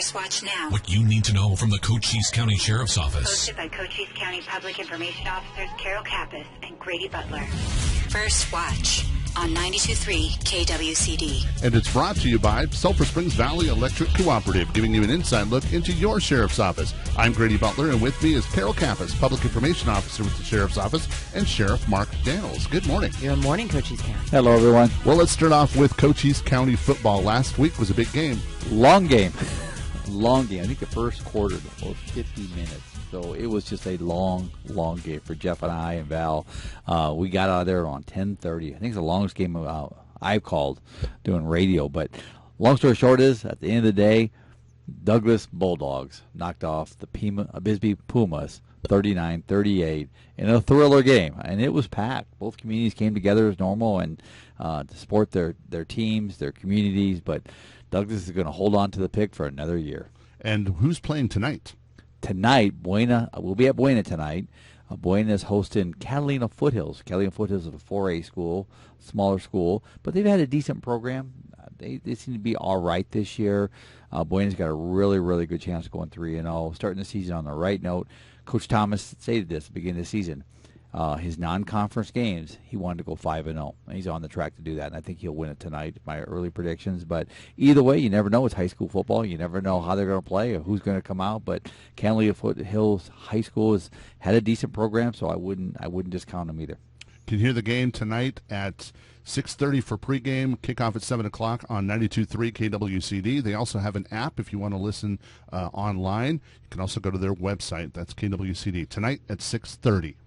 First Watch Now. What you need to know from the Cochise County Sheriff's Office. Hosted by Cochise County Public Information Officers Carol Kappas and Grady Butler. First Watch on 92.3 KWCD. And it's brought to you by Sulphur Springs Valley Electric Cooperative, giving you an inside look into your Sheriff's Office. I'm Grady Butler, and with me is Carol Kappas, Public Information Officer with the Sheriff's Office, and Sheriff Mark Daniels. Good morning. Good morning, Cochise County. Hello, everyone. Well, let's start off with Cochise County football. Last week was a big game. Long game. Long game. I think the first quarter, the first 50 minutes. So it was just a long game for Jeff and I and Val. We got out of there on 10:30. I think it's the longest game I've called doing radio. But long story short is, at the end of the day, Douglas Bulldogs knocked off the Bisbee Pumas 39-38 in a thriller game. And it was packed. Both communities came together as normal and to support their teams, their communities. But Douglas is going to hold on to the pick for another year. And who's playing tonight? Tonight, Buena, we'll be at Buena tonight. Buena is hosting Catalina Foothills. Catalina Foothills is a 4A school, smaller school, but they've had a decent program. They seem to be all right this year. Buena's got a really good chance of going 3-0, starting the season on the right note. Coach Thomas stated this at the beginning of the season. His non-conference games, he wanted to go 5-0. And he's on the track to do that, and I think he'll win it tonight, my early predictions. But either way, you never know. It's high school football. You never know how they're going to play or who's going to come out. But Catalina Foothills High School has had a decent program, so I wouldn't discount them either. You can hear the game tonight at 6:30 for pregame, kickoff at 7 o'clock on 92.3 KWCD. They also have an app if you want to listen online. You can also go to their website. That's KWCD. Tonight at 6:30.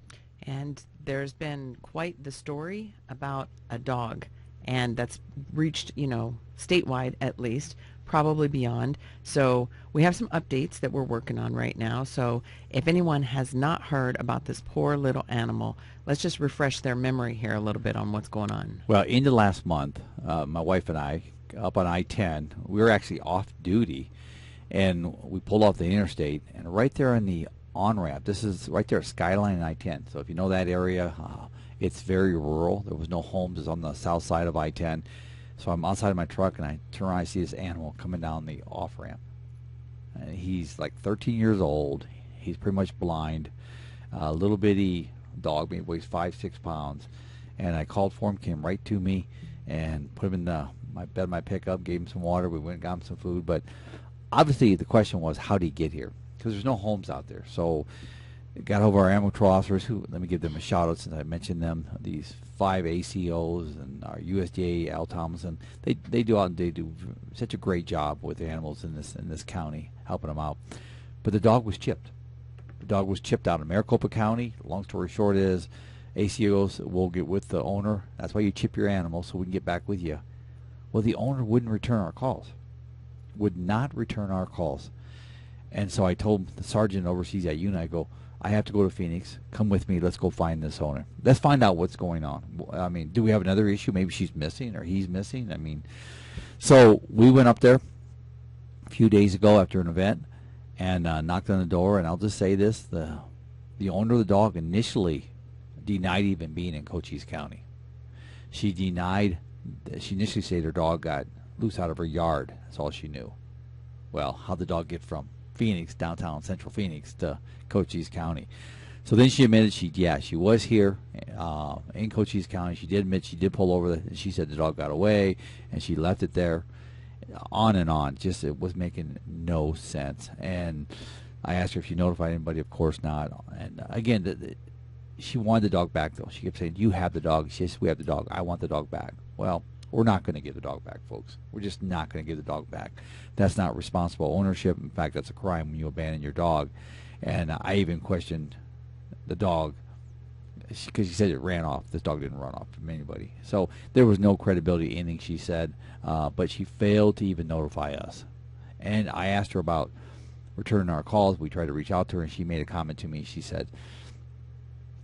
And there's been quite the story about a dog, and that's reached, statewide at least, probably beyond. So we have some updates that we're working on right now. So if anyone has not heard about this poor little animal, let's just refresh their memory here a little bit on what's going on. Well, into last month, my wife and I, up on I-10, we were actually off duty, and we pulled off the interstate, and right there on the on-ramp, this is right there at Skyline and I-10. So if you know that area, it's very rural. There was no homes. It's on the south side of I-10. So I'm outside of my truck, and I turn around, I see this animal coming down the off-ramp. And he's like 13 years old. He's pretty much blind. A little bitty dog, maybe weighs 5-6 pounds. And I called for him, came right to me, and put him in my bed, my pickup, gave him some water. We went and got him some food. But obviously the question was, how did he get here? Because there's no homes out there. So got over our animal control officers, who, let me give them a shout out since I mentioned them, these 5 ACOs and our USDA, Al Thomason. They do such a great job with the animals in this county, helping them out. But the dog was chipped. The dog was chipped out in Maricopa County. Long story short is, ACOs will get with the owner. That's why you chip your animal, so we can get back with you. Well, the owner wouldn't return our calls. Would not return our calls. And so I told the sergeant overseas at UNI, I go, I have to go to Phoenix. Come with me. Let's go find this owner. Let's find out what's going on. I mean, do we have another issue? Maybe she's missing or he's missing. I mean, so we went up there a few days ago after an event and knocked on the door. And I'll just say this, the owner of the dog initially denied even being in Cochise County. She initially said her dog got loose out of her yard. That's all she knew. Well, how'd the dog get from Phoenix, downtown central Phoenix, to Cochise County? So then she admitted she was here in Cochise County. She did admit she did pull over. And she said the dog got away, and she left it there. On and on. Just, it was making no sense. And I asked her if she notified anybody. Of course not. And again, she wanted the dog back, though. She kept saying, you have the dog. She says, we have the dog. I want the dog back. Well, we're not going to give the dog back, folks. We're just not going to give the dog back. That's not responsible ownership. In fact, that's a crime when you abandon your dog. And I even questioned the dog because she said it ran off. This dog didn't run off from anybody. So there was no credibility in anything she said, but she failed to even notify us. And I asked her about returning our calls. We tried to reach out to her, and she made a comment to me. She said,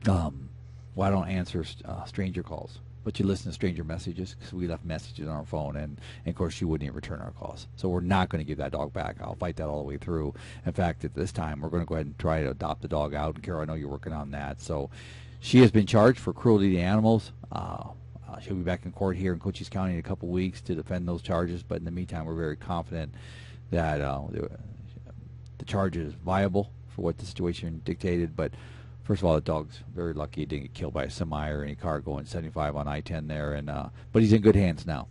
well, I don't answer stranger calls. But you listen to stranger messages, because we left messages on our phone, and of course she wouldn't even return our calls. So we're not going to give that dog back. I'll fight that all the way through. In fact, at this time, we're going to go ahead and try to adopt the dog out. And Carol, I know you're working on that. So she has been charged for cruelty to animals. She'll be back in court here in Cochise County in a couple weeks to defend those charges. But in the meantime, we're very confident that the charge is viable for what the situation dictated. But first of all, the dog's very lucky he didn't get killed by a semi or any car going 75 on I-10 there, and but he's in good hands now.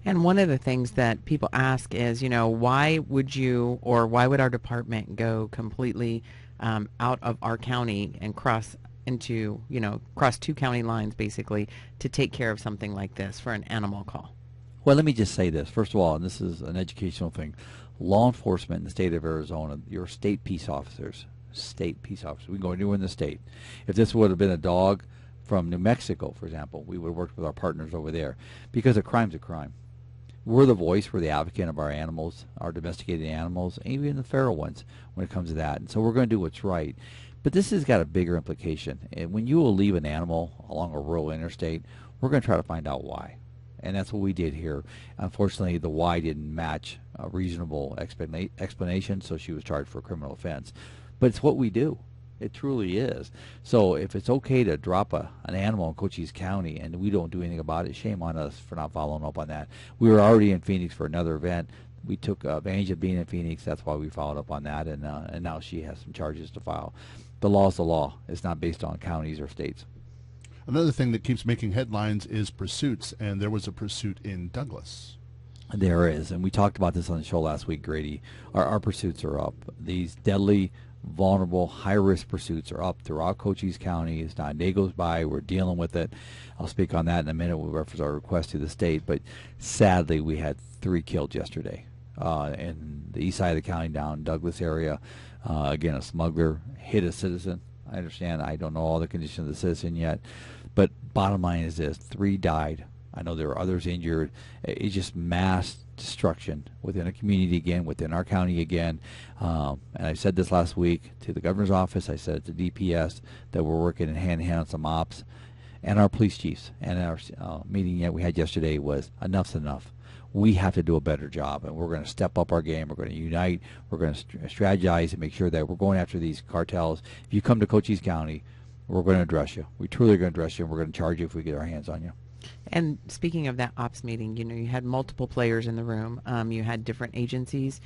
And one of the things that people ask is, why would our department go completely out of our county and cross two county lines basically to take care of something like this for an animal call? Well, let me just say this. First of all, and this is an educational thing, law enforcement in the state of Arizona, your state peace officers, we can go anywhere in the state. If this would have been a dog from New Mexico, for example, we would have worked with our partners over there, because a crime's a crime. We're the voice, we're the advocate of our animals, our domesticated animals, and even the feral ones when it comes to that. And so we're going to do what's right. But this has got a bigger implication. And when you will leave an animal along a rural interstate, we're going to try to find out why. And that's what we did here. Unfortunately, the why didn't match a reasonable explanation, so she was charged for a criminal offense. But it's what we do. It truly is. So if it's okay to drop an animal in Cochise County and we don't do anything about it, shame on us for not following up on that. We were already in Phoenix for another event. We took advantage of being in Phoenix. That's why we followed up on that, and now she has some charges to file. The law is the law. It's not based on counties or states. Another thing that keeps making headlines is pursuits, and there was a pursuit in Douglas. There is, and we talked about this on the show last week, Grady. Our pursuits are up. These deadly, vulnerable, high-risk pursuits are up throughout Cochise County. It's not a day goes by. We're dealing with it. I'll speak on that in a minute. We'll reference our request to the state. But sadly, we had 3 killed yesterday in the east side of the county down in Douglas area. Again, a smuggler hit a citizen. I understand. I don't know all the conditions of the citizen yet. But bottom line is this. 3 died. I know there are others injured. It's just mass destruction within a community again, within our county again. And I said this last week to the governor's office. I said it to DPS that we're working hand in hand on some ops, and our police chiefs. And our meeting that we had yesterday was enough's enough. We have to do a better job, and we're going to step up our game. We're going to unite. We're going to strategize and make sure that we're going after these cartels. If you come to Cochise County, we're going to address you. We truly are going to address you, and we're going to charge you if we get our hands on you. And speaking of that ops meeting, you had multiple players in the room. You had different agencies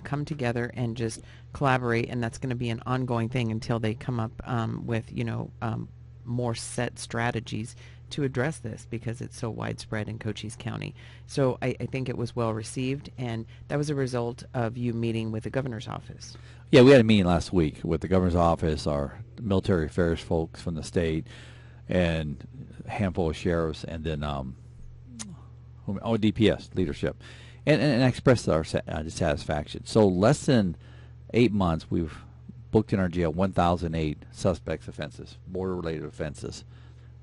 come together and just collaborate, and that's going to be an ongoing thing until they come up with, more set strategies to address this, because it's so widespread in Cochise County. So I think it was well received, and that was a result of you meeting with the governor's office. Yeah, we had a meeting last week with the governor's office, our military affairs folks from the state, and a handful of sheriffs, and then DPS leadership, and expressed our dissatisfaction. So less than 8 months, we've booked in our jail 1,008 suspects offenses, border-related offenses.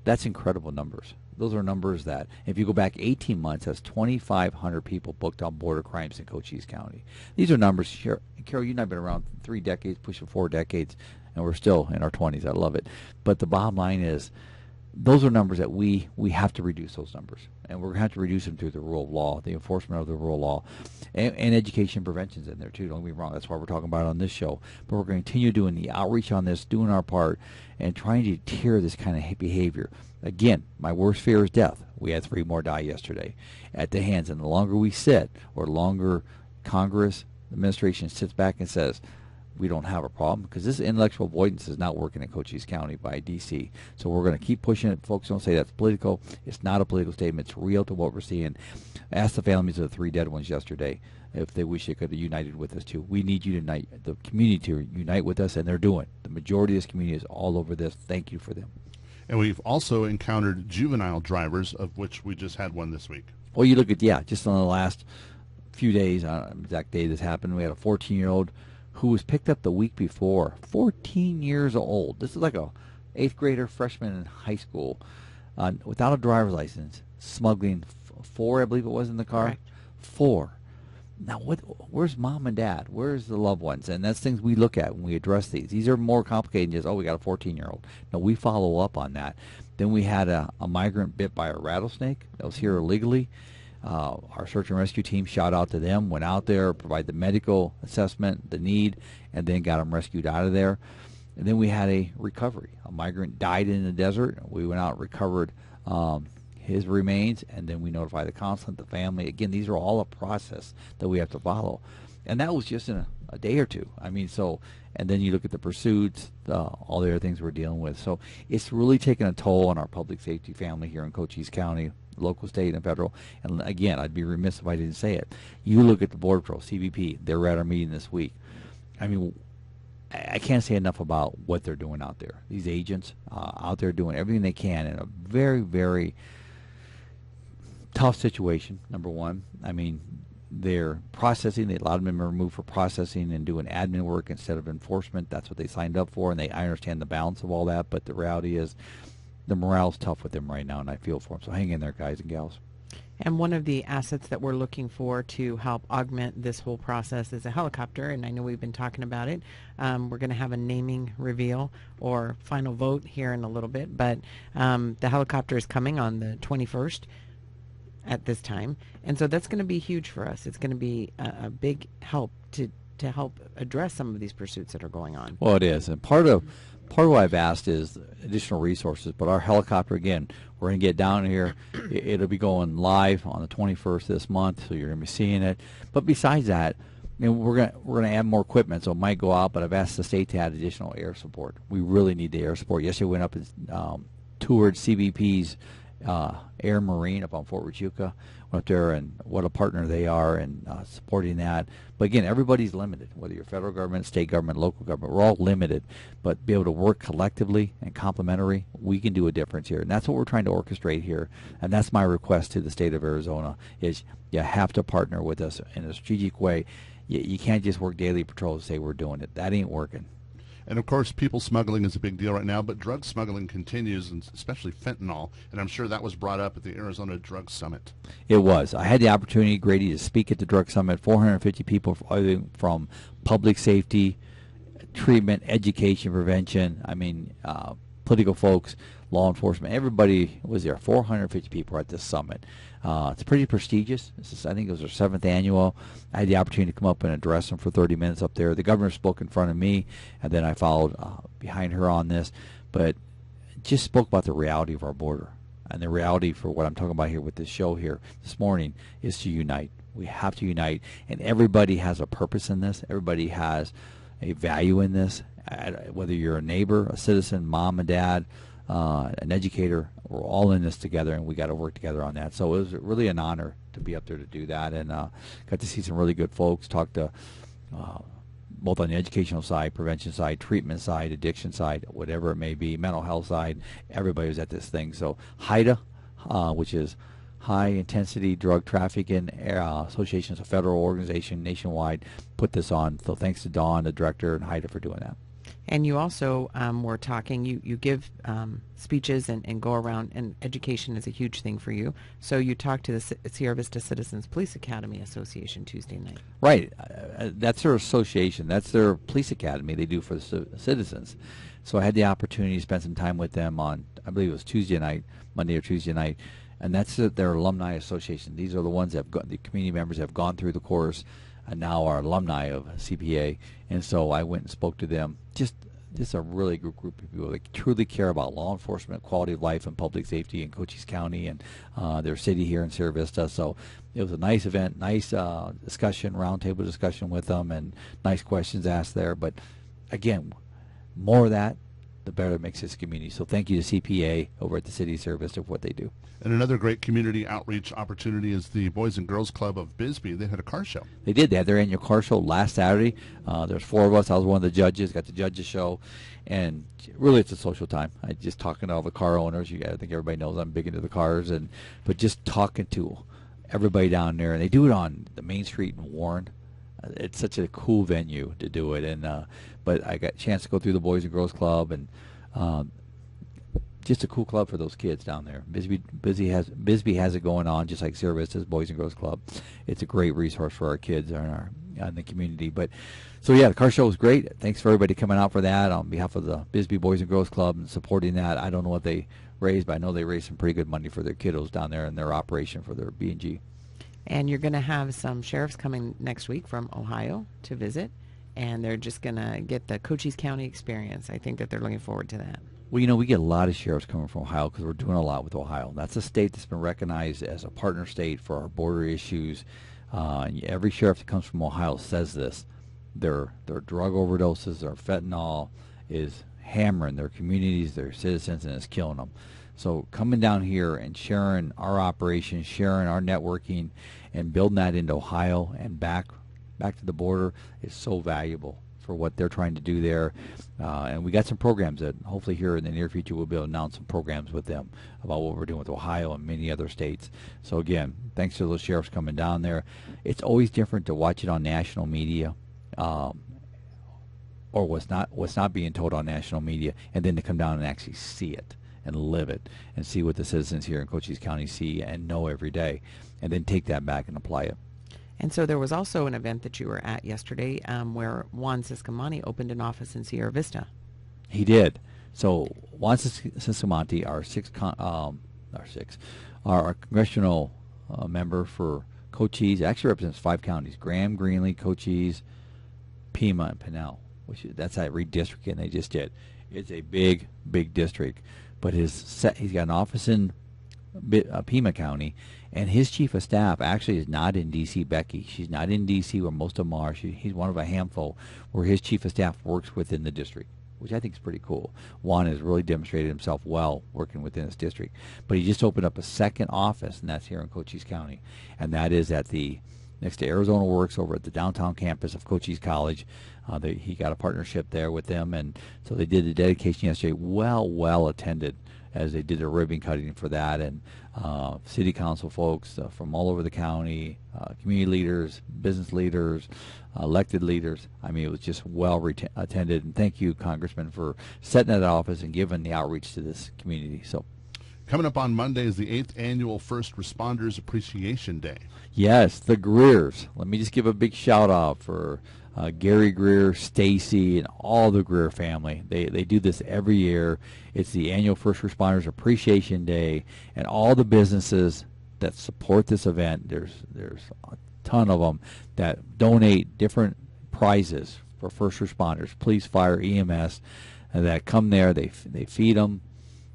That's incredible numbers. Those are numbers that, if you go back 18 months, that's 2,500 people booked on border crimes in Cochise County. These are numbers. Carol, you and I have been around 3 decades, pushing 4 decades, and we're still in our 20s. I love it. But the bottom line is, those are numbers that we have to reduce those numbers. And we're going to have to reduce them through the rule of law, the enforcement of the rule of law, and education prevention's in there too. Don't get me wrong. That's why we're talking about it on this show. But we're going to continue doing the outreach on this, doing our part, and trying to deter this kind of behavior. Again, my worst fear is death. We had 3 more die yesterday at the hands. And the longer we sit, or the longer Congress, the administration sits back and says, we don't have a problem, because this intellectual avoidance is not working in Cochise County by D.C. So we're going to keep pushing it. Folks don't say that's political. It's not a political statement. It's real to what we're seeing. Ask the families of the 3 dead ones yesterday if they wish they could have united with us too. We need you to unite, the community to unite with us, and they're doing. The majority of this community is all over this. Thank you for them. And we've also encountered juvenile drivers, of which we just had one this week. Well, you look at, just on the last few days, I don't know the exact day this happened, we had a 14-year-old who was picked up the week before, 14 years old. This is like a 8th grader, freshman in high school, without a driver's license, smuggling 4, I believe it was, in the car. Correct. 4. Now, where's mom and dad? Where's the loved ones? And that's things we look at when we address these. These are more complicated than just, we got a 14-year-old. No, we follow up on that. Then we had a migrant bit by a rattlesnake that was here illegally. Our search and rescue team, shout out to them, went out there, provided the medical assessment, the need, and then got them rescued out of there. And then we had a recovery. A migrant died in the desert. We went out and recovered his remains, and then we notified the consulate, the family. Again, these are all a process that we have to follow. And that was just in a day or two. I mean, so, and then you look at the pursuits, all the other things we're dealing with. So it's really taken a toll on our public safety family here in Cochise County, local, state, and federal. And again, I'd be remiss if I didn't say it. You look at the Border Patrol, CBP, they were at our meeting this week. I mean, I can't say enough about what they're doing out there. These agents out there doing everything they can in a very, very tough situation, number one. I mean, they're processing. A lot of them are removed for processing and doing admin work instead of enforcement. That's what they signed up for, and I understand the balance of all that. But the reality is the morale's tough with them right now, and I feel for them. So hang in there, guys and gals. And one of the assets that we're looking for to help augment this whole process is a helicopter, and I know we've been talking about it. We're going to have a naming reveal or final vote here in a little bit, but the helicopter is coming on the 21st at this time, and so that's going to be huge for us. It's going to be a big help to help address some of these pursuits that are going on. Well, it is, and part of what I've asked is additional resources, but our helicopter, again, we're going to get down here. It'll be going live on the 21st this month, so you're going to be seeing it. But besides that, we're going to add more equipment, so it might go out, but I've asked the state to add additional air support. We really need the air support. Yesterday we went up and toured CBP's Air Marine up on Fort Huachuca. Went up there, and what a partner they are in supporting that. But again, everybody's limited, whether you're federal government, state government, local government. We're all limited, but be able to work collectively and complementary, we can do a difference here. And that's what we're trying to orchestrate here. And that's my request to the state of Arizona is you have to partner with us in a strategic way. You can't just work daily patrols and say we're doing it. That ain't working. And, of course, people smuggling is a big deal right now, but drug smuggling continues, and especially fentanyl, and I'm sure that was brought up at the Arizona Drug Summit. It was. I had the opportunity, Grady, to speak at the Drug Summit, 450 people from public safety, treatment, education, prevention, political folks, law enforcement. Everybody was there. 450 people were at this summit. It's pretty prestigious. I think it was our 7th annual. I had the opportunity to come up and address them for 30 minutes up there. The governor spoke in front of me, and then I followed behind her on this, but just spoke about the reality of our border. And the reality for what I'm talking about here with this show here this morning is to unite. We have to unite, and everybody has a purpose in this. Everybody has a value in this, whether you're a neighbor, a citizen, mom and dad, an educator. We're all in this together, and we got to work together on that. So it was really an honor to be up there to do that, and got to see some really good folks, talk to both on the educational side, prevention side, treatment side, addiction side, whatever it may be, mental health side. Everybody was at this thing. So HIDTA, which is High Intensity Drug Trafficking Association, is a federal organization nationwide, put this on. So thanks to Dawn, the director, and HIDTA for doing that. And you also were talking, you give speeches and go around, and education is a huge thing for you. So you talked to the Sierra Vista Citizens Police Academy Association Tuesday night. Right. That's their association. That's their police academy they do for the citizens. So I had the opportunity to spend some time with them on, I believe it was Tuesday night, Monday or Tuesday night, and that's their alumni association. These are the ones that the community members have gone through the course and now are alumni of CPA. And so I went and spoke to them. Just a really good group of people that truly care about law enforcement, quality of life, and public safety in Cochise County and their city here in Sierra Vista. So it was a nice event, nice discussion, roundtable discussion with them, and nice questions asked there. But again, more of that, the better it makes this community. So thank you to CPA over at the City of Sierra Vista for what they do. And another great community outreach opportunity is the Boys and Girls Club of Bisbee. They had a car show. They did. They had their annual car show last Saturday. There's 4 of us. I was one of the judges, got to judge the show. And really, it's a social time. I just talking to all the car owners. I think everybody knows I'm big into the cars. But just talking to everybody down there. And they do it on the main street in Warren. It's such a cool venue to do it. But I got a chance to go through the Boys and Girls Club, and just a cool club for those kids down there. Bisbee has it going on, just like Sierra Vista's Boys and Girls Club. It's a great resource for our kids in the community. But so yeah, the car show was great. Thanks for everybody coming out for that on behalf of the Bisbee Boys and Girls Club and supporting that. I don't know what they raised, but I know they raised some pretty good money for their kiddos down there in their operation for their B&G. And you're going to have some sheriffs coming next week from Ohio to visit, and they're just going to get the Cochise County experience. I think that they're looking forward to that. Well, we get a lot of sheriffs coming from Ohio because we're doing a lot with Ohio. That's a state that's been recognized as a partner state for our border issues. Every sheriff that comes from Ohio says this. Their drug overdoses, their fentanyl is hammering their communities, their citizens, and it's killing them. So coming down here and sharing our operations, sharing our networking, and building that into Ohio and back to the border is so valuable for what they're trying to do there. And we got some programs that hopefully here in the near future we'll be able to announce some programs with them about what we're doing with Ohio and many other states. So again, thanks to those sheriffs coming down there. It's always different to watch it on national media, or what's not being told on national media, and then to come down and actually see it and live it and see what the citizens here in Cochise County see and know every day, and then take that back and apply it. And so there was also an event that you were at yesterday where Juan Ciscomani opened an office in Sierra Vista. He did. So Juan Ciscomani, our congressional member for Cochise, actually represents 5 counties: Graham, Greenlee, Cochise, Pima, and Pinal. That's that redistricting they just did. It's a big district, but he's got an office in Pima County, and his chief of staff actually is not in D.C. Becky. She's not in D.C. where most of them are. He's one of a handful where his chief of staff works within the district, which I think is pretty cool. Juan has really demonstrated himself well working within his district. But he just opened up a second office, and that's here in Cochise County, and that is at the next to Arizona Works over at the downtown campus of Cochise College. He got a partnership there with them, and so they did the dedication yesterday. Well attended as they did their ribbon cutting for that, and city council folks from all over the county, community leaders, business leaders, elected leaders. I mean, it was just well attended, and thank you, Congressman, for setting that office and giving the outreach to this community. So, coming up on Monday is the 8th annual First Responders Appreciation Day. Yes, the Greers. Let me just give a big shout out for Gary Greer, Stacy, and all the Greer family. They do this every year. It's the annual First Responders Appreciation Day, and all the businesses that support this event, there's a ton of them that donate different prizes for first responders, police, fire, EMS, and that come there. They feed them,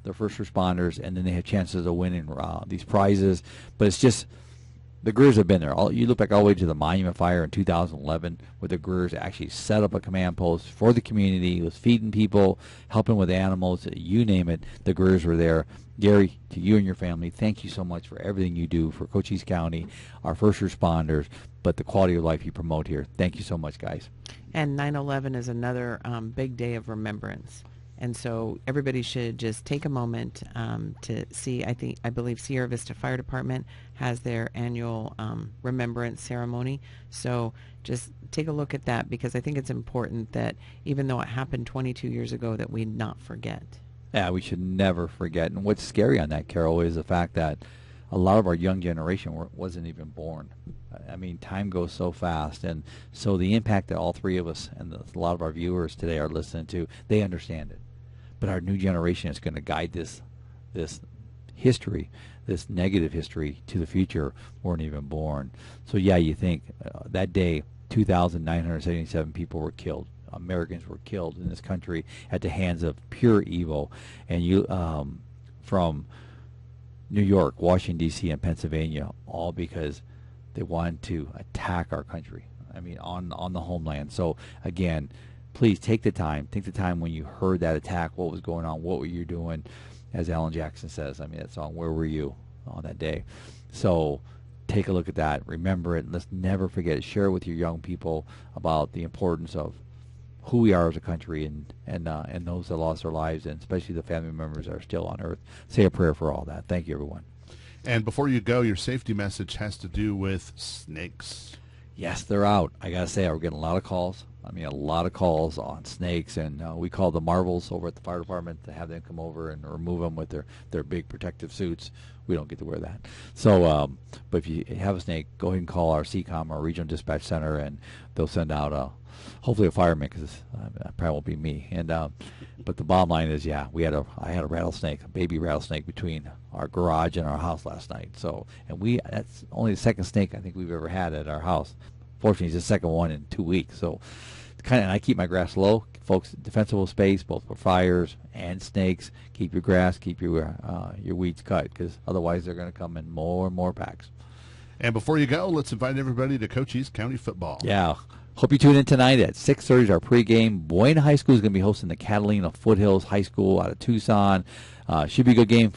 the first responders, and then they have chances of winning these prizes. But it's just, the Greers have been there. You look back all the way to the Monument Fire in 2011, where the Greers actually set up a command post for the community, was feeding people, helping with animals, you name it, the Greers were there. Gary, to you and your family, thank you so much for everything you do for Cochise County, our first responders, but the quality of life you promote here. Thank you so much, guys. And 9/11 is another big day of remembrance. And so everybody should just take a moment to see. I believe Sierra Vista Fire Department has their annual remembrance ceremony. So just take a look at that, because I think it's important that even though it happened 22 years ago, that we not forget. Yeah, we should never forget. And what's scary on that, Carol, is the fact that a lot of our young generation wasn't even born. I mean, time goes so fast, and so the impact that all three of us and a lot of our viewers today are listening to, they understand it. But our new generation is going to guide this history, this negative history, to the future. Weren't even born. So yeah, you think that day, 2,977 people were killed. Americans were killed in this country at the hands of pure evil, and you from New York, Washington D.C., and Pennsylvania, all because they wanted to attack our country. I mean, on the homeland. So again, please take the time when you heard that attack, what was going on, what were you doing, as Alan Jackson says. I mean, that song, Where Were You on that day? So take a look at that. Remember it. Let's never forget it. Share it with your young people about the importance of who we are as a country, and those that lost their lives, and especially the family members that are still on earth. Say a prayer for all that. Thank you, everyone. And before you go, your safety message has to do with snakes. Yes, they're out. I got to say, we're getting a lot of calls. I mean, a lot of calls on snakes, and we call the Marvels over at the fire department to have them come over and remove them with their big protective suits. We don't get to wear that. So, but if you have a snake, go ahead and call our CCOM, our Regional Dispatch Center, and they'll send out hopefully a fireman, because that probably won't be me. And but the bottom line is, yeah, I had a rattlesnake, a baby rattlesnake, between our garage and our house last night. So, and that's only the second snake I think we've ever had at our house. Fortunately, it's the second one in 2 weeks. So, and I keep my grass low, folks. Defensible space, both for fires and snakes. Keep your grass, keep your weeds cut, because otherwise they're going to come in more and more packs. And before you go, let's invite everybody to Cochise County football. Yeah. Hope you tune in tonight at 6:30 is our pregame. Buena High School is going to be hosting the Catalina Foothills High School out of Tucson. Should be a good game.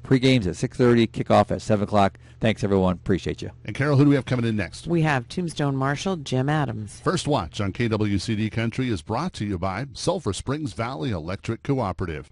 Pre-games at 6:30, kickoff at 7 o'clock. Thanks, everyone. Appreciate you. And, Carol, who do we have coming in next? We have Tombstone Marshal Jim Adams. First Watch on KWCD Country is brought to you by Sulphur Springs Valley Electric Cooperative.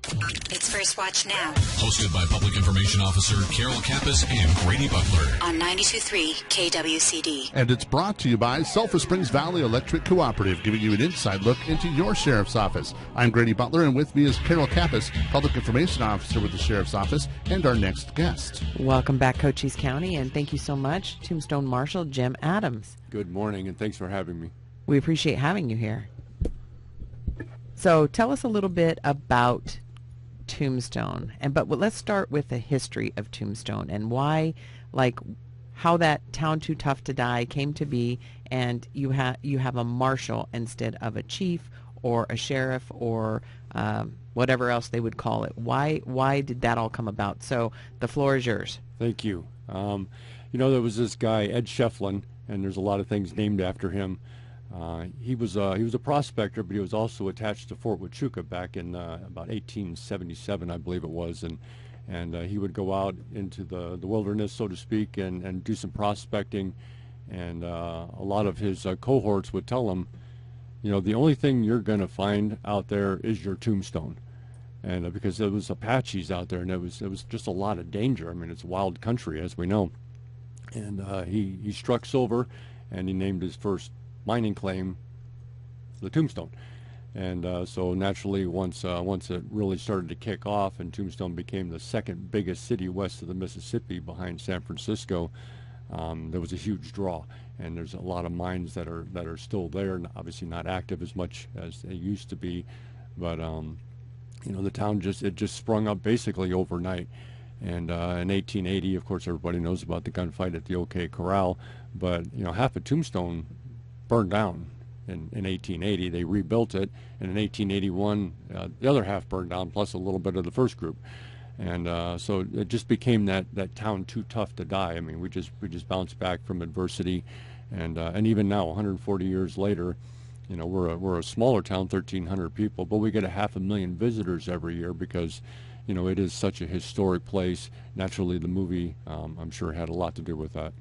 It's First Watch now. Hosted by Public Information Officer Carol Kappas and Grady Butler. On 92.3 KWCD. And it's brought to you by Sulphur Springs Valley Electric Cooperative, giving you an inside look into your sheriff's office. I'm Grady Butler, and with me is Carol Kappas, Public Information Officer with the Sheriff's Office, and our next guest. Welcome back, Cochise County, and thank you so much, Tombstone Marshal Jim Adams. Good morning, and thanks for having me. We appreciate having you here. So tell us a little bit about Tombstone, but let's start with the history of Tombstone and why, how that town too tough to die came to be, and you have a marshal instead of a chief or a sheriff or whatever else they would call it. Why did that all come about? So the floor is yours. Thank you. There was this guy, Ed Shefflin, and there's a lot of things named after him. He was a prospector, but he was also attached to Fort Huachuca back in about 1877, I believe it was, and he would go out into the wilderness, so to speak, and do some prospecting, and a lot of his cohorts would tell him, the only thing you're going to find out there is your tombstone. And because there was Apaches out there, and it was just a lot of danger. I mean, it's wild country, as we know. And he struck silver, and he named his first mining claim the Tombstone. And so naturally, once it really started to kick off, and Tombstone became the second biggest city west of the Mississippi behind San Francisco, there was a huge draw. And there's a lot of mines that are still there, and obviously not active as much as they used to be, but the town just sprung up basically overnight. And in 1880, of course, everybody knows about the gunfight at the OK Corral, but half of Tombstone burned down in 1880. They rebuilt it, and in 1881, the other half burned down, plus a little bit of the first group. And so it just became that town too tough to die. I mean, we just bounced back from adversity, and even now, 140 years later, we're a smaller town, 1,300 people, but we get 500,000 visitors every year because, it is such a historic place. Naturally, the movie, I'm sure, had a lot to do with that.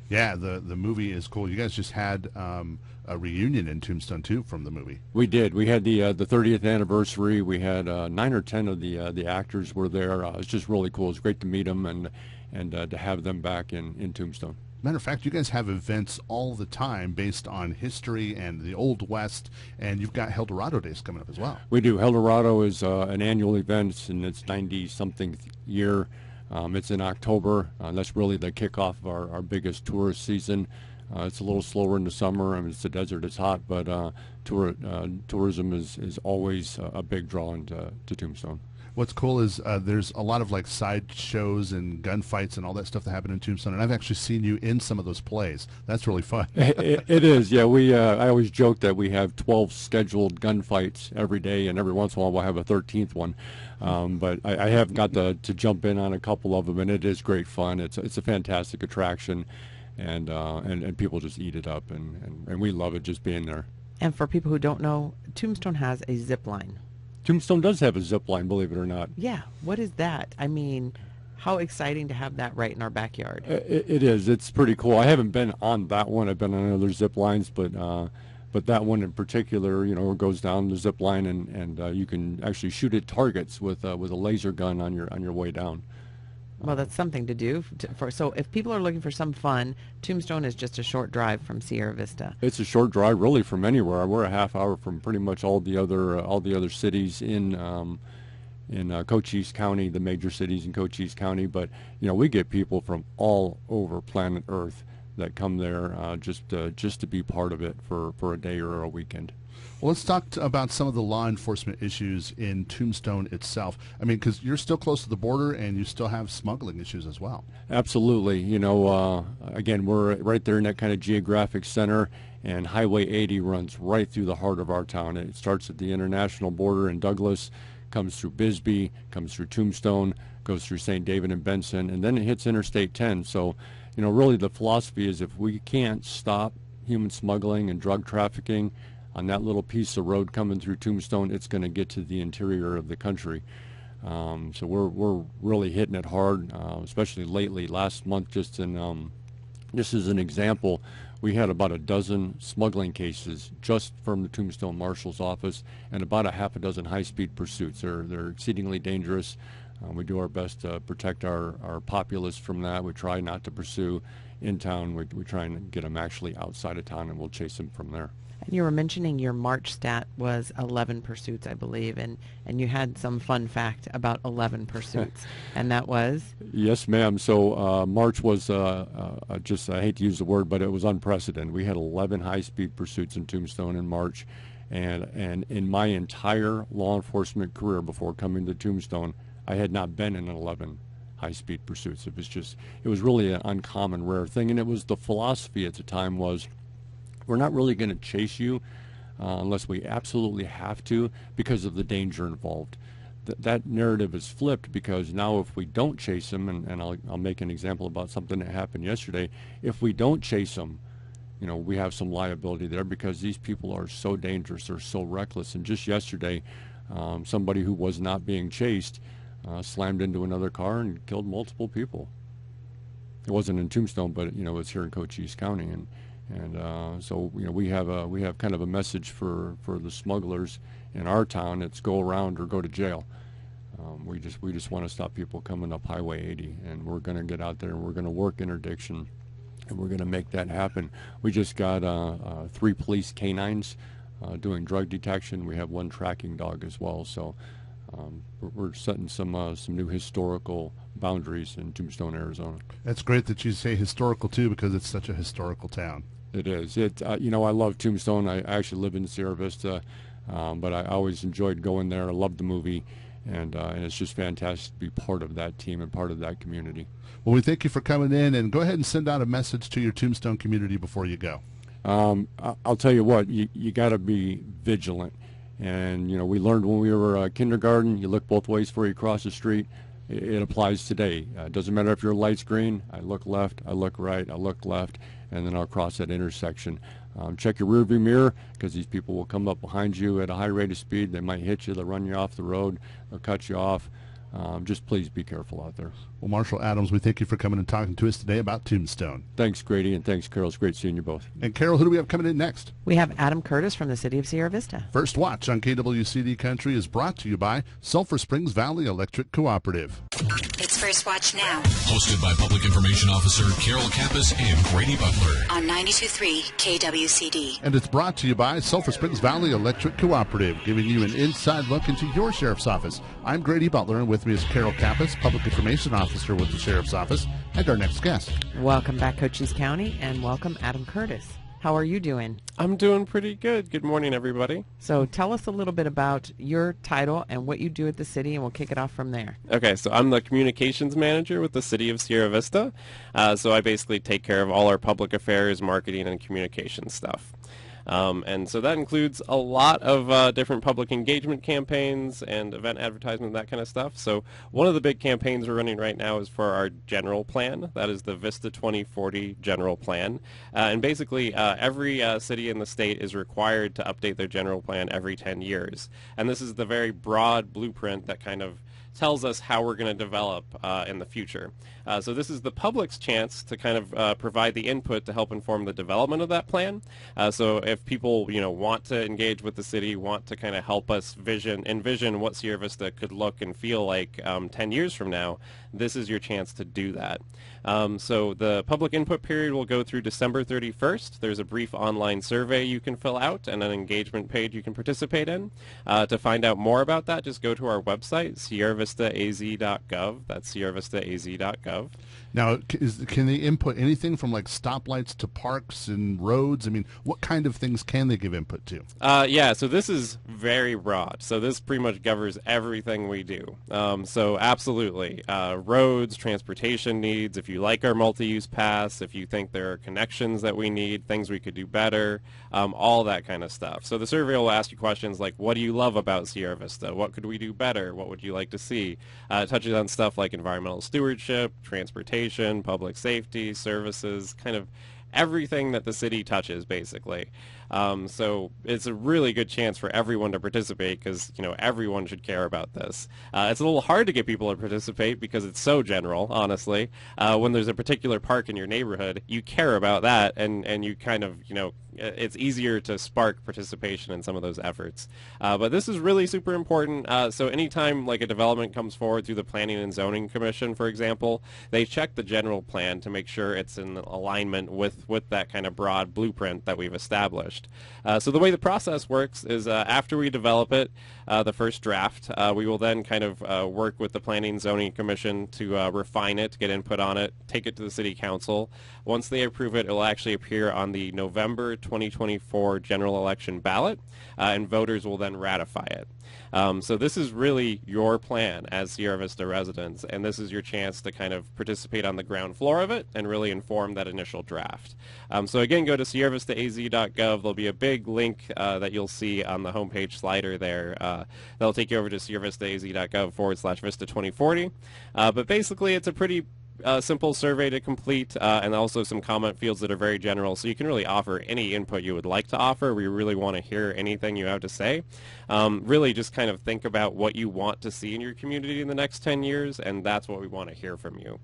Yeah, the movie is cool. You guys just had a reunion in Tombstone too from the movie. We did. We had the 30th anniversary. We had 9 or 10 of the actors were there. It was just really cool. It was great to meet them and to have them back in Tombstone. Matter of fact, you guys have events all the time based on history and the Old West, and you've got Eldorado Days coming up as well. We do. Eldorado is an annual event, and it's 90-something year. It's in October. That's really the kickoff of our biggest tourist season. It's a little slower in the summer. I mean, it's the desert, it's hot, but tourism is always a big draw into Tombstone. What's cool is there's a lot of side shows and gunfights and all that stuff that happen in Tombstone, and I've actually seen you in some of those plays. That's really fun. It is, yeah. I always joke that we have 12 scheduled gunfights every day, and every once in a while we'll have a 13th one. But I have got to jump in on a couple of them, and it is great fun. It's a fantastic attraction, and people just eat it up, and we love it just being there. And for people who don't know, Tombstone has a zip line. Tombstone does have a zip line, believe it or not. Yeah, what is that? I mean, how exciting to have that right in our backyard. It is. It's pretty cool. I haven't been on that one. I've been on other zip lines, but that one in particular, goes down the zip line, and you can actually shoot at targets with a laser gun on your way down. Well, that's something to do. So if people are looking for some fun, Tombstone is just a short drive from Sierra Vista. It's a short drive, really, from anywhere. We're a half hour from pretty much all the other cities in Cochise County, the major cities in Cochise County. But we get people from all over planet Earth that come there just to be part of it for a day or a weekend. Well, let's talk about some of the law enforcement issues in Tombstone itself. I mean, because you're still close to the border and you still have smuggling issues as well. Absolutely. Again, we're right there in that kind of geographic center, and Highway 80 runs right through the heart of our town. It starts at the international border in Douglas, comes through Bisbee, comes through Tombstone, goes through St. David and Benson, and then it hits Interstate 10. So, really the philosophy is if we can't stop human smuggling and drug trafficking on that little piece of road coming through Tombstone, it's going to get to the interior of the country. So we're really hitting it hard, especially lately. Last month, just as an example, we had about a dozen smuggling cases just from the Tombstone Marshal's office, and about a half a dozen high-speed pursuits. They're exceedingly dangerous. We do our best to protect our populace from that. We try not to pursue in town. We try and get them actually outside of town, and we'll chase them from there. And you were mentioning your March stat was 11 pursuits, I believe, and you had some fun fact about 11 pursuits, and that was? Yes, ma'am. So March was just, I hate to use the word, but it was unprecedented. We had 11 high-speed pursuits in Tombstone in March, and in my entire law enforcement career before coming to Tombstone, I had not been in 11 high-speed pursuits. It was really an uncommon, rare thing, and it was the philosophy at the time was, we're not really going to chase you unless we absolutely have to because of the danger involved. That narrative is flipped because now if we don't chase them, and I'll make an example about something that happened yesterday, if we don't chase them, we have some liability there because these people are so dangerous, they're so reckless. And just yesterday, somebody who was not being chased slammed into another car and killed multiple people. It wasn't in Tombstone, but it's here in Cochise County, and so we have kind of a message for the smugglers in our town. It's go around or go to jail. We just want to stop people coming up Highway 80, and we're going to get out there and we're going to work interdiction, and we're going to make that happen. We just got 3 police canines doing drug detection. We have 1 tracking dog as well. So we're setting some new historical boundaries in Tombstone, Arizona. That's great that you say historical too, because it's such a historical town. It is. I love Tombstone. I actually live in Sierra Vista, but I always enjoyed going there. I loved the movie, and it's just fantastic to be part of that team and part of that community. Well, we thank you for coming in, and go ahead and send out a message to your Tombstone community before you go. I'll tell you what, you got to be vigilant. And, we learned when we were kindergarten, you look both ways before you cross the street. It applies today. It doesn't matter if your light's green. I look left, I look right, I look left, and then I'll cross that intersection. Check your rearview mirror, because these people will come up behind you at a high rate of speed. They might hit you, they'll run you off the road, they'll cut you off. Just please be careful out there. Well, Marshal Adams, we thank you for coming and talking to us today about Tombstone. Thanks, Grady, and thanks, Carol. It's great seeing you both. And Carol, who do we have coming in next? We have Adam Curtis from the city of Sierra Vista. First Watch on KWCD Country is brought to you by Sulphur Springs Valley Electric Cooperative. It's First Watch Now. Hosted by Public Information Officer Carol Kappas and Grady Butler. On 92.3 KWCD. And it's brought to you by Sulphur Springs Valley Electric Cooperative, giving you an inside look into your sheriff's office. I'm Grady Butler, and with me is Carol Kappas, Public Information Officer with the Sheriff's Office, and our next guest. Welcome back, Cochise County, and welcome, Adam Curtis. How are you doing? I'm doing pretty good. Good morning, everybody. So tell us a little bit about your title and what you do at the city, and we'll kick it off from there. Okay, so I'm the communications manager with the city of Sierra Vista. So I basically take care of all our public affairs, marketing, and communication stuff. And so that includes a lot of different public engagement campaigns and event advertisement, that kind of stuff. So one of the big campaigns we're running right now is for our general plan. That is the Vista 2040 general plan. And basically every city in the state is required to update their general plan every 10 years. And this is the very broad blueprint that kind of tells us how we're going to develop in the future. So this is the public's chance to kind of provide the input to help inform the development of that plan. So if people, want to engage with the city, want to kind of help us envision what Sierra Vista could look and feel like 10 years from now, this is your chance to do that. So the public input period will go through December 31st. There's a brief online survey you can fill out and an engagement page you can participate in. To find out more about that, just go to our website, sierravista.az.gov. That's sierravista.az.gov. Now, can they input anything from like stoplights to parks and roads? I mean, what kind of things can they give input to? Yeah, so this is very broad. So this pretty much covers everything we do. So absolutely. Roads, transportation needs, if you like our multi-use pass, if you think there are connections that we need, things we could do better, all that kind of stuff. So the survey will ask you questions like, what do you love about Sierra Vista? What could we do better? What would you like to see? It touches on stuff like environmental stewardship, transportation, education, public safety, services, kind of everything that the city touches, basically. So it's a really good chance for everyone to participate because, everyone should care about this. It's a little hard to get people to participate because it's so general, honestly. When there's a particular park in your neighborhood, you care about that, and you kind of, it's easier to spark participation in some of those efforts. But this is really super important. So anytime like a development comes forward through the Planning and Zoning Commission, for example, they check the general plan to make sure it's in alignment with that kind of broad blueprint that we've established. So the way the process works is after we develop it, the first draft, we will then kind of work with the Planning and Zoning Commission to refine it, get input on it, take it to the City Council. Once they approve it, it will actually appear on the November 2024 general election ballot, and voters will then ratify it. So this is really your plan as Sierra Vista residents, and this is your chance to kind of participate on the ground floor of it and really inform that initial draft. So again, go to sierravista.az.gov. There'll be a big link that you'll see on the homepage slider there. That'll take you over to sierravista.az.gov/Vista 2040. But basically, it's a pretty simple survey to complete, and also some comment fields that are very general, so you can really offer any input you would like to offer. We really want to hear anything you have to say. Really just kind of think about what you want to see in your community in the next 10 years, and that's what we want to hear from you.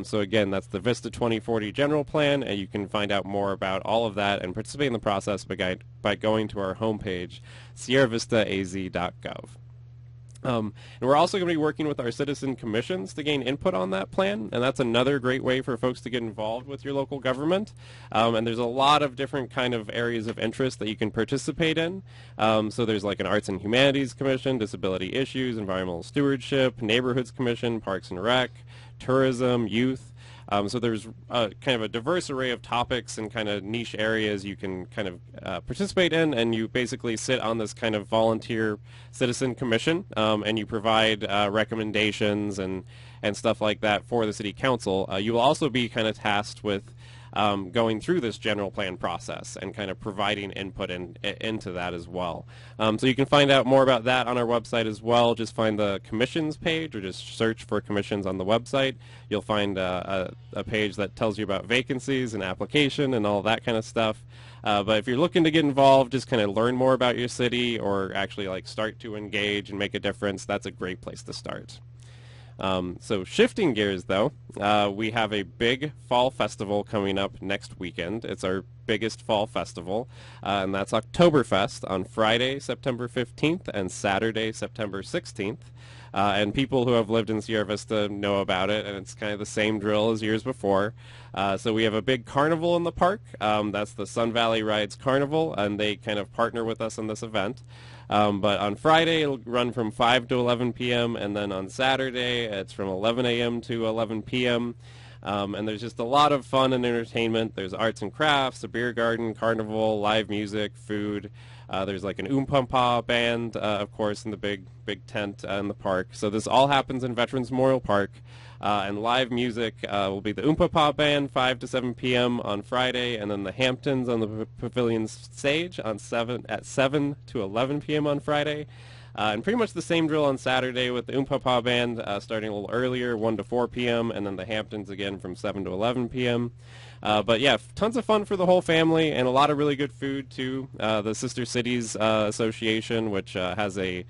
So again, that's the Vista 2040 general plan, and you can find out more about all of that and participate in the process by going to our homepage, sierravista.az.gov. And we're also going to be working with our citizen commissions to gain input on that plan, and that's another great way for folks to get involved with your local government. And there's a lot of different kind of areas of interest that you can participate in. So there's like an Arts and Humanities Commission, Disability Issues, Environmental Stewardship, Neighborhoods Commission, Parks and Rec, Tourism, Youth. So there's kind of a diverse array of topics and kind of niche areas you can kind of participate in, and you basically sit on this kind of volunteer citizen commission, and you provide recommendations and stuff like that for the city council. You will also be kind of tasked with going through this general plan process and kind of providing input into that as well. So you can find out more about that on our website as well. Just find the commissions page or just search for commissions on the website. You'll find a page that tells you about vacancies and application and all that kind of stuff. But if you're looking to get involved, just kind of learn more about your city or actually like start to engage and make a difference, that's a great place to start. So shifting gears, though, we have a big fall festival coming up next weekend. It's our biggest fall festival, and that's Oktoberfest on Friday, September 15th, and Saturday, September 16th. And people who have lived in Sierra Vista know about it, and it's kind of the same drill as years before. So we have a big carnival in the park. That's the Sun Valley Rides Carnival, and they kind of partner with us in this event. But on Friday, it'll run from 5 to 11 p.m., and then on Saturday, it's from 11 a.m. to 11 p.m., and there's just a lot of fun and entertainment. There's arts and crafts, a beer garden, carnival, live music, food. There's like an Oompah band, of course, in the big tent in the park. So this all happens in Veterans Memorial Park. And live music will be the Oompah Band, 5 to 7 p.m. on Friday, and then the Hamptons on the Pavilion stage at 7 to 11 p.m. on Friday. And pretty much the same drill on Saturday with the Oompah Band starting a little earlier, 1 to 4 p.m., and then the Hamptons again from 7 to 11 p.m. But yeah, tons of fun for the whole family and a lot of really good food too. The Sister Cities Association, which has a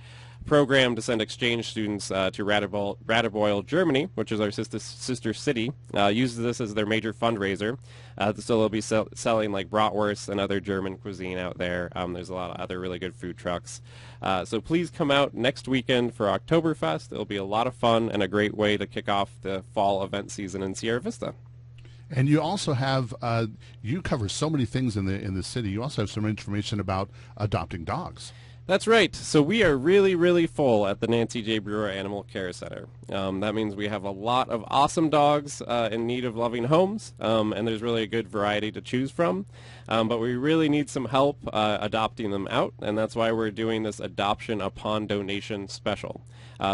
program to send exchange students to Radebeul, Germany, which is our sister city, uses this as their major fundraiser. So they'll be selling like bratwurst and other German cuisine out there. There's a lot of other really good food trucks. So please come out next weekend for Oktoberfest. It'll be a lot of fun and a great way to kick off the fall event season in Sierra Vista. And you also have you cover so many things in the city. You also have some information about adopting dogs. That's right. So we are really, really full at the Nancy J. Brewer Animal Care Center. That means we have a lot of awesome dogs in need of loving homes, and there's really a good variety to choose from. But we really need some help adopting them out, and that's why we're doing this Adoption Upon Donation special.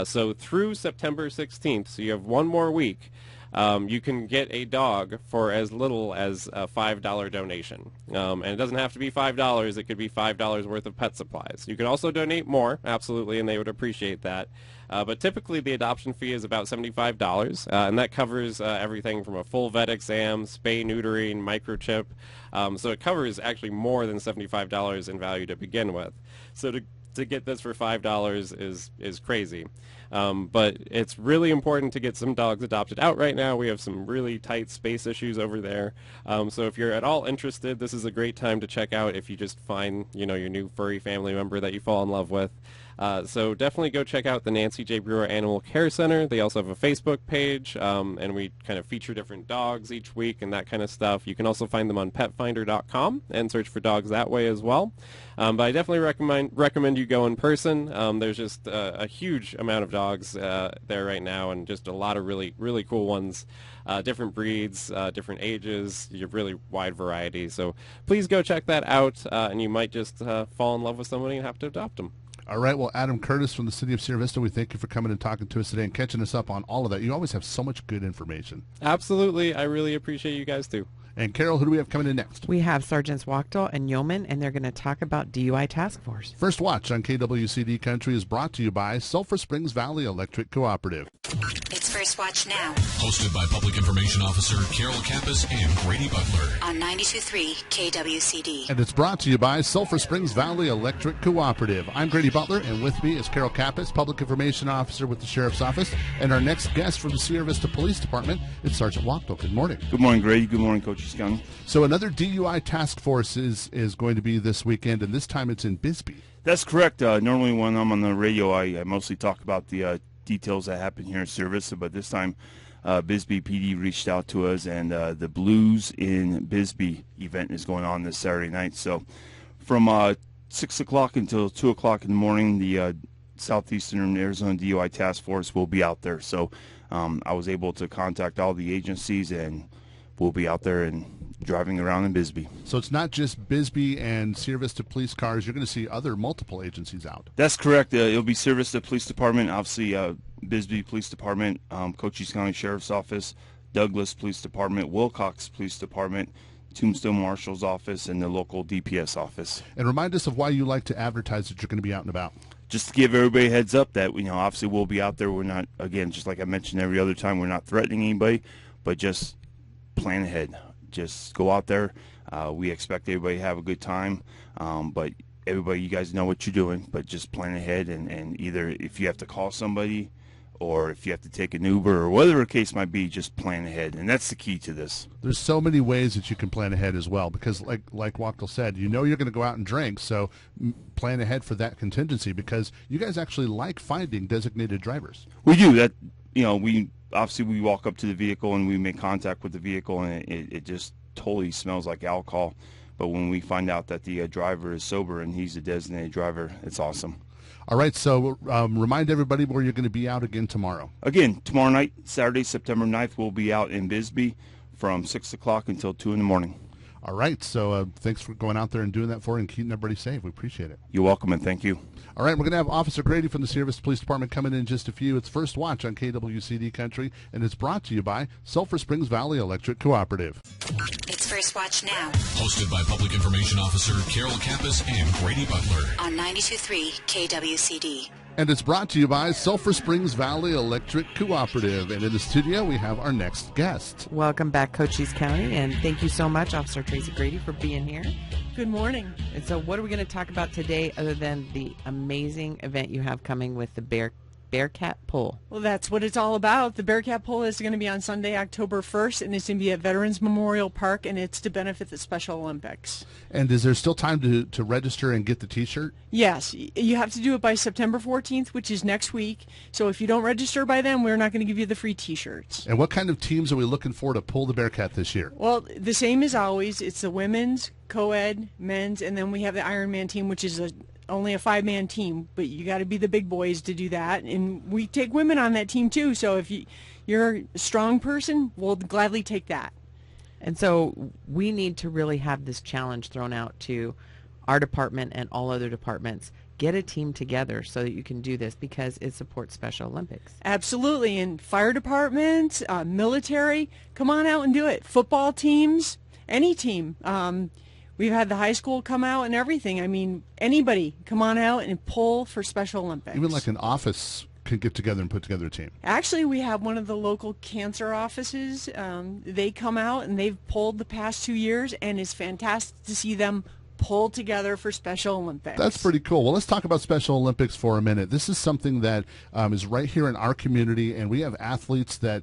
So through September 16th, so you have one more week, you can get a dog for as little as a $5 donation. And it doesn't have to be $5. It could be $5 worth of pet supplies. You can also donate more, absolutely, and they would appreciate that. But typically the adoption fee is about $75, and that covers everything from a full vet exam, spay, neutering, microchip. So it covers actually more than $75 in value to begin with. So to get this for $5 is crazy. But it's really important to get some dogs adopted out right now. We have some really tight space issues over there. So if you're at all interested, this is a great time to check out if you just find, your new furry family member that you fall in love with. So definitely go check out the Nancy J. Brewer Animal Care Center. They also have a Facebook page, and we kind of feature different dogs each week and that kind of stuff. You can also find them on petfinder.com and search for dogs that way as well. But I definitely recommend you go in person. There's just a huge amount of dogs there right now, and just a lot of really, really cool ones. Different breeds, different ages, a really wide variety. So please go check that out, and you might just fall in love with somebody and have to adopt them. All right. Well, Adam Curtis from the city of Sierra Vista, we thank you for coming and talking to us today and catching us up on all of that. You always have so much good information. Absolutely. I really appreciate you guys too. And Carol, who do we have coming in next? We have Sergeants Wachtel and Yeoman, and they're going to talk about DUI Task Force. First Watch on KWCD Country is brought to you by Sulphur Springs Valley Electric Cooperative. It's First Watch Now. Hosted by Public Information Officer Carol Kappas and Grady Butler. On 92.3 KWCD. And it's brought to you by Sulphur Springs Valley Electric Cooperative. I'm Grady Butler, and with me is Carol Kappas, Public Information Officer with the Sheriff's Office. And our next guest from the Sierra Vista Police Department is Sergeant Wachtel. Good morning. Good morning, Grady. Good morning, Cochise County. So another DUI task force is going to be this weekend, and this time it's in Bisbee. That's correct. Normally when I'm on the radio, I mostly talk about the details that happen here in Sierra Vista, but this time Bisbee PD reached out to us, and the Blues in Bisbee event is going on this Saturday night. So from 6 o'clock until 2 o'clock in the morning, the Southeastern Arizona DUI Task Force will be out there. So I was able to contact all the agencies, and we'll be out there and driving around in Bisbee. So it's not just Bisbee and Sierra Vista police cars. You're going to see other multiple agencies out. That's correct. It'll be Sierra Vista Police Department, obviously Bisbee Police Department, Cochise County Sheriff's Office, Douglas Police Department, Wilcox Police Department, Tombstone Marshal's Office, and the local DPS office. And remind us of why you like to advertise that you're going to be out and about. Just to give everybody a heads up that, obviously we'll be out there. We're not, again, just like I mentioned every other time, we're not threatening anybody, but just plan ahead. Just go out there. We expect everybody to have a good time, but everybody, you guys know what you're doing, but just plan ahead, and either if you have to call somebody or if you have to take an Uber or whatever the case might be, just plan ahead, and that's the key to this. There's so many ways that you can plan ahead as well, because like Wachtel said, you're going to go out and drink, so plan ahead for that contingency, because you guys actually like finding designated drivers. We do that. We walk up to the vehicle and we make contact with the vehicle, and it just totally smells like alcohol. But when we find out that the driver is sober and he's a designated driver, it's awesome. All right, so remind everybody where you're going to be out again tomorrow. Again, tomorrow night, Saturday, September 9th, we'll be out in Bisbee from 6 o'clock until 2 in the morning. All right, so thanks for going out there and doing that for us and keeping everybody safe. We appreciate it. You're welcome, and thank you. All right, we're going to have Officer Grady from the Sierra Vista Police Department coming in just a few. It's First Watch on KWCD Country, and it's brought to you by Sulphur Springs Valley Electric Cooperative. It's First Watch Now. Hosted by Public Information Officer Carol Kappas and Grady Butler. On 92.3 KWCD. And it's brought to you by Sulphur Springs Valley Electric Cooperative. And in the studio, we have our next guest. Welcome back, Cochise County, and thank you so much, Officer Tracy Grady, for being here. Good morning. And so what are we going to talk about today other than the amazing event you have coming with the Bearcat Pull? Well, that's what it's all about. The Bearcat Pull is going to be on Sunday, October 1st, and it's going to be at Veterans Memorial Park, and it's to benefit the Special Olympics. And is there still time to register and get the T-shirt? Yes. You have to do it by September 14th, which is next week. So if you don't register by then, we're not going to give you the free T-shirts. And what kind of teams are we looking for to pull the Bearcat this year? Well, the same as always. It's the women's, co-ed, men's, and then we have the Ironman team, which is only a 5-man team, but you got to be the big boys to do that. And we take women on that team too. So if you're a strong person, we'll gladly take that. And so we need to really have this challenge thrown out to our department and all other departments, get a team together so that you can do this because it supports Special Olympics. Absolutely. And fire departments, military, come on out and do it. Football teams, any team. We've had the high school come out and everything. I mean, anybody come on out and pull for Special Olympics. Even like an office can get together and put together a team. Actually, we have one of the local cancer offices. They come out and they've pulled the past 2 years, and it's fantastic to see them pull together for Special Olympics. That's pretty cool. Well, let's talk about Special Olympics for a minute. This is something that is right here in our community, and we have athletes that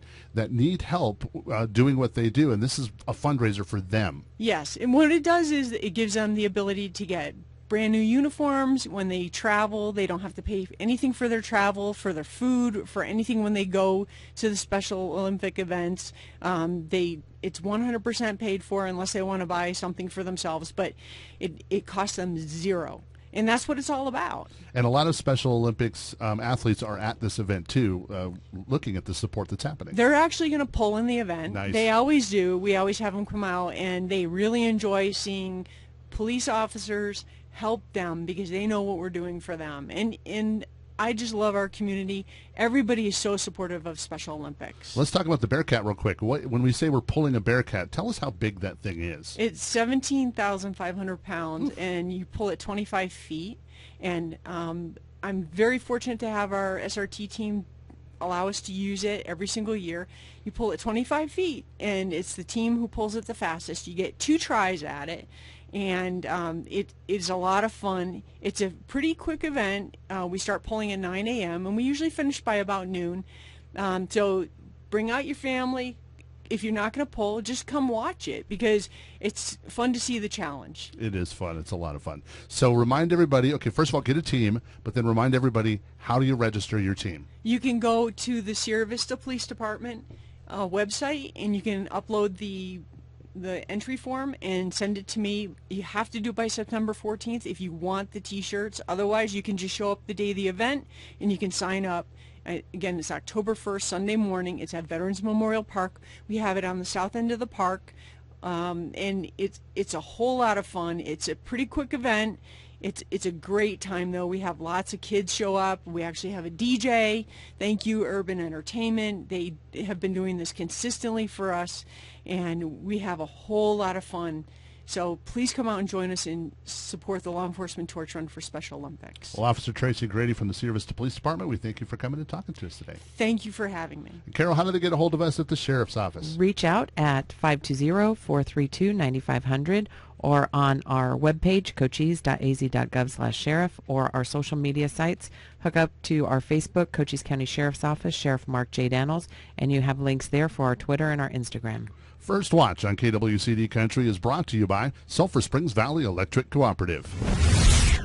need help doing what they do, and this is a fundraiser for them. Yes, and what it does is it gives them the ability to get brand new uniforms. When they travel, they don't have to pay anything for their travel, for their food, for anything when they go to the Special Olympic events. It's 100% paid for unless they want to buy something for themselves, but it costs them zero. And that's what it's all about. And a lot of Special Olympics athletes are at this event, too, looking at the support that's happening. They're actually going to pull in the event. Nice. They always do. We always have them come out, and they really enjoy seeing police officers help them because they know what we're doing for them. And I just love our community. Everybody is so supportive of Special Olympics. Let's talk about the Bearcat real quick. When we say we're pulling a Bearcat, tell us how big that thing is. It's 17,500 pounds, and you pull it 25 feet. And I'm very fortunate to have our SRT team allow us to use it every single year. You pull it 25 feet, and it's the team who pulls it the fastest. You get 2 tries at it. And it is a lot of fun. It's a pretty quick event. We start pulling at 9 a.m. and we usually finish by about noon. So bring out your family. If you're not going to pull, just come watch it because it's fun to see the challenge. It is fun. It's a lot of fun. So remind everybody, okay, first of all, get a team, but then remind everybody, how do you register your team? You can go to the Sierra Vista Police Department website, and you can upload the entry form and send it to me. You have to do it by September 14th if you want the t-shirts. Otherwise, you can just show up the day of the event and you can sign up. Again, it's October 1st, Sunday morning. It's at Veterans Memorial Park. We have it on the south end of the park, and it's a whole lot of fun. It's a pretty quick event. It's a great time, though. We have lots of kids show up. We actually have a DJ. Thank you, Urban Entertainment. They have been doing this consistently for us, and we have a whole lot of fun. So please come out and join us and support the Law Enforcement Torch Run for Special Olympics. Well, Officer Tracy Grady from the Sierra Vista Police Department, we thank you for coming and talking to us today. Thank you for having me. And Carol, how do they get a hold of us at the Sheriff's Office? Reach out at 520-432-9500 or on our webpage, cochise.az.gov/sheriff, or our social media sites. Hook up to our Facebook, Cochise County Sheriff's Office, Sheriff Mark J. Daniels, and you have links there for our Twitter and our Instagram. First Watch on KWCD Country is brought to you by Sulphur Springs Valley Electric Cooperative.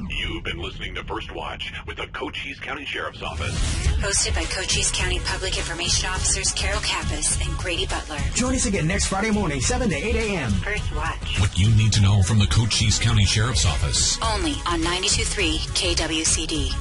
You've been listening to First Watch with the Cochise County Sheriff's Office. Hosted by Cochise County Public Information Officers Carol Kappas and Grady Butler. Join us again next Friday morning, 7 to 8 a.m. First Watch. What you need to know from the Cochise County Sheriff's Office. Only on 92.3 KWCD.